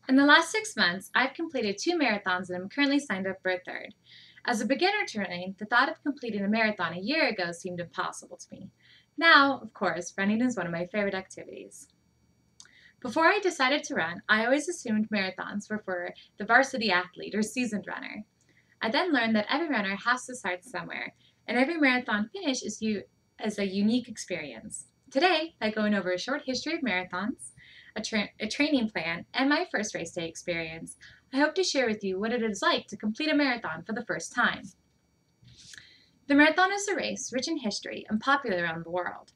In the last 6 months, I've completed 2 marathons and I'm currently signed up for a third. As a beginner to running, the thought of completing a marathon a year ago seemed impossible to me. Now, of course, running is one of my favorite activities. Before I decided to run, I always assumed marathons were for the varsity athlete or seasoned runner. I then learned that every runner has to start somewhere, and every marathon finish is a unique experience. Today, by going over a short history of marathons, a training plan, and my first race day experience, I hope to share with you what it is like to complete a marathon for the first time. The marathon is a race rich in history and popular around the world.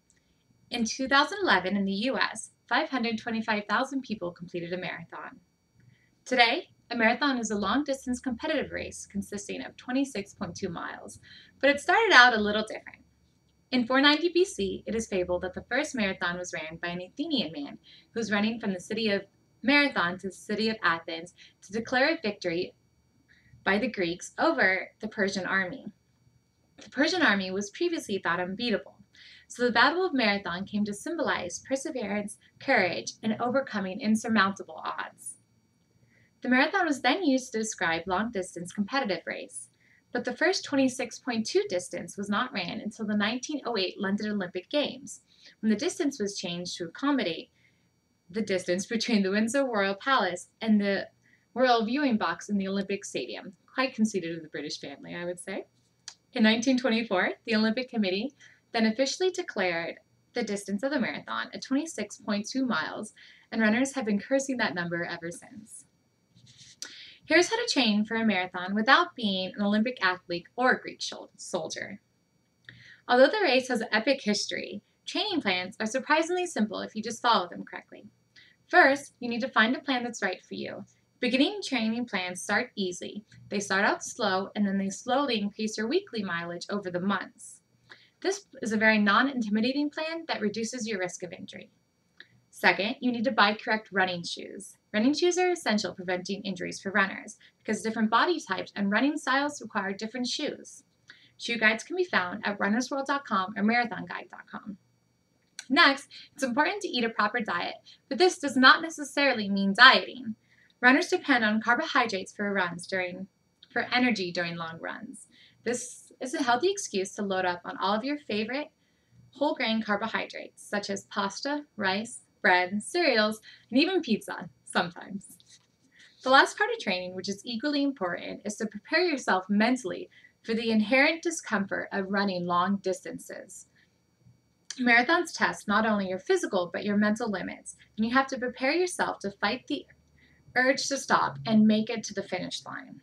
In 2011 in the US, 525,000 people completed a marathon. Today, a marathon is a long-distance competitive race consisting of 26.2 miles, but it started out a little different. In 490 BC, it is fabled that the first marathon was ran by an Athenian man who was running from the city of Marathon to the city of Athens to declare a victory by the Greeks over the Persian army. The Persian army was previously thought unbeatable, so the Battle of Marathon came to symbolize perseverance, courage, and overcoming insurmountable odds. The marathon was then used to describe long-distance competitive race, but the first 26.2 distance was not ran until the 1908 London Olympic Games, when the distance was changed to accommodate the distance between the Windsor Royal Palace and the Royal Viewing Box in the Olympic Stadium. Quite conceited of the British family, I would say. In 1924, the Olympic Committee then officially declared the distance of the marathon at 26.2 miles, and runners have been cursing that number ever since. Here's how to train for a marathon without being an Olympic athlete or a Greek soldier. Although the race has an epic history, training plans are surprisingly simple if you just follow them correctly. First, you need to find a plan that's right for you. Beginning training plans start easy. They start out slow and then they slowly increase your weekly mileage over the months. This is a very non-intimidating plan that reduces your risk of injury. Second, you need to buy correct running shoes. Running shoes are essential for preventing injuries for runners because different body types and running styles require different shoes. Shoe guides can be found at runnersworld.com or marathonguide.com. Next, it's important to eat a proper diet, but this does not necessarily mean dieting. Runners depend on carbohydrates for energy during long runs. This is a healthy excuse to load up on all of your favorite whole grain carbohydrates, such as pasta, rice, bread, cereals, and even pizza, sometimes. The last part of training, which is equally important, is to prepare yourself mentally for the inherent discomfort of running long distances. Marathons test not only your physical, but your mental limits, and you have to prepare yourself to fight the urge to stop and make it to the finish line.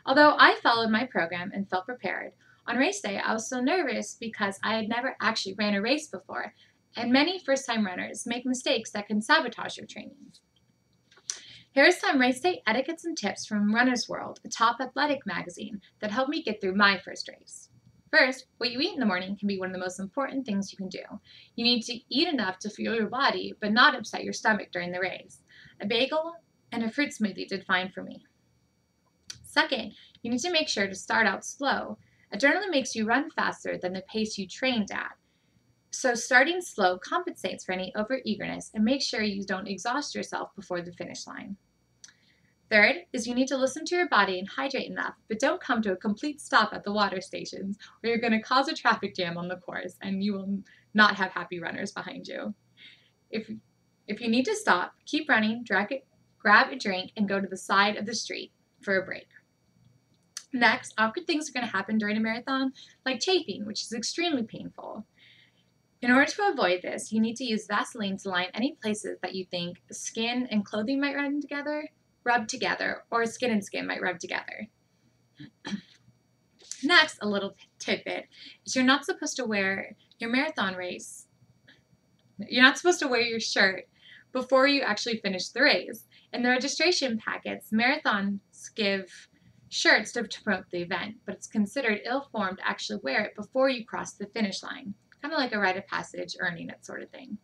Although I followed my program and felt prepared, on race day I was so nervous because I had never actually ran a race before, and many first-time runners make mistakes that can sabotage your training. Here are some race day etiquettes and tips from Runner's World, a top athletic magazine that helped me get through my first race. First, what you eat in the morning can be one of the most important things you can do. You need to eat enough to fuel your body, but not upset your stomach during the race. A bagel and a fruit smoothie did fine for me. Second, you need to make sure to start out slow. Adrenaline makes you run faster than the pace you trained at. So starting slow compensates for any overeagerness and make sure you don't exhaust yourself before the finish line. Third is you need to listen to your body and hydrate enough, but don't come to a complete stop at the water stations or you're going to cause a traffic jam on the course and you will not have happy runners behind you. If you need to stop, keep running, grab a drink, and go to the side of the street for a break. Next, awkward things are going to happen during a marathon, like chafing, which is extremely painful. In order to avoid this, you need to use Vaseline to line any places that you think skin and clothing might rub together, or skin and skin might rub together. Next, a little tidbit is you're not supposed to wear your shirt before you actually finish the race. In the registration packets, marathons give shirts to promote the event, but it's considered ill-formed to actually wear it before you cross the finish line. Kind of like a rite of passage, earning it sort of thing.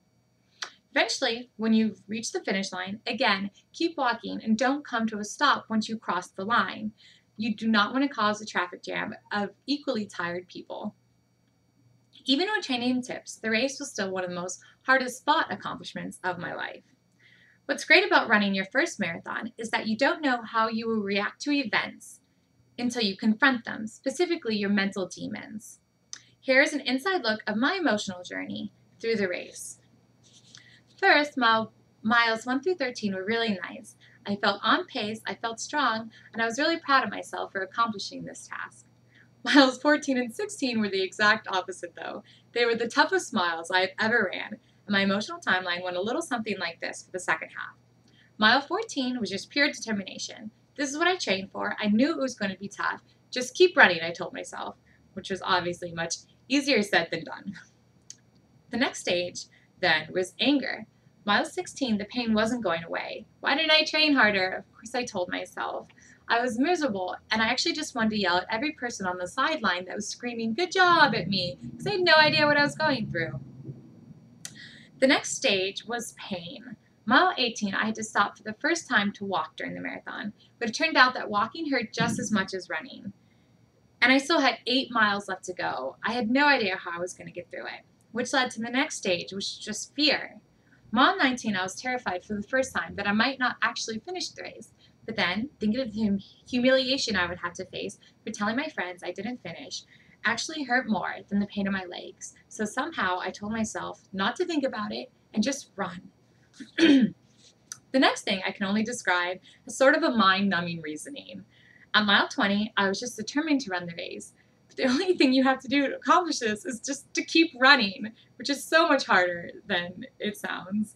Eventually, when you've reached the finish line, again, keep walking and don't come to a stop once you cross the line. You do not want to cause a traffic jam of equally tired people. Even with training tips, the race was still one of the most hardest fought accomplishments of my life. What's great about running your first marathon is that you don't know how you will react to events until you confront them, specifically your mental demons. Here's an inside look of my emotional journey through the race. First, miles 1 through 13 were really nice. I felt on pace, I felt strong, and I was really proud of myself for accomplishing this task. Miles 14 and 16 were the exact opposite, though. They were the toughest miles I have ever ran, and my emotional timeline went a little something like this for the second half. Mile 14 was just pure determination. This is what I trained for. I knew it was going to be tough. Just keep running, I told myself, which was obviously much easier said than done. The next stage, then, was anger. Mile 16, the pain wasn't going away. Why didn't I train harder? Of course, I told myself. I was miserable, and I actually just wanted to yell at every person on the sideline that was screaming, "Good job," at me, because I had no idea what I was going through. The next stage was pain. Mile 18, I had to stop for the first time to walk during the marathon, but it turned out that walking hurt just as much as running. And I still had 8 miles left to go. I had no idea how I was going to get through it, which led to the next stage, which was just fear. Mile 19, I was terrified for the first time that I might not actually finish the race. But then, thinking of the humiliation I would have to face for telling my friends I didn't finish actually hurt more than the pain in my legs. So somehow I told myself not to think about it and just run. The next thing I can only describe as sort of a mind-numbing reasoning. At mile 20, I was just determined to run the race. But the only thing you have to do to accomplish this is just to keep running, which is so much harder than it sounds.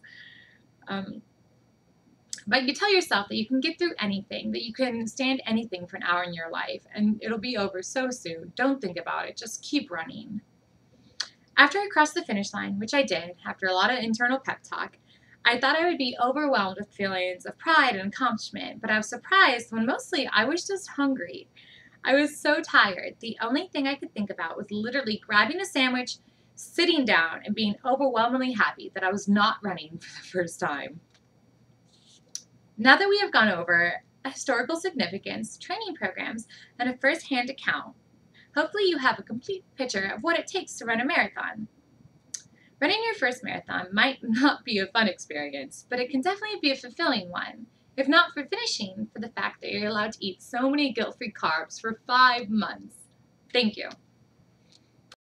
But you tell yourself that you can get through anything, that you can stand anything for an hour in your life, and it'll be over so soon. Don't think about it. Just keep running. After I crossed the finish line, which I did after a lot of internal pep talk, I thought I would be overwhelmed with feelings of pride and accomplishment, but I was surprised when mostly I was just hungry. I was so tired. The only thing I could think about was literally grabbing a sandwich, sitting down, and being overwhelmingly happy that I was not running for the first time. Now that we have gone over historical significance, training programs, and a first-hand account, hopefully you have a complete picture of what it takes to run a marathon. Running your first marathon might not be a fun experience, but it can definitely be a fulfilling one, if not for finishing, for the fact that you're allowed to eat so many guilt-free carbs for 5 months. Thank you.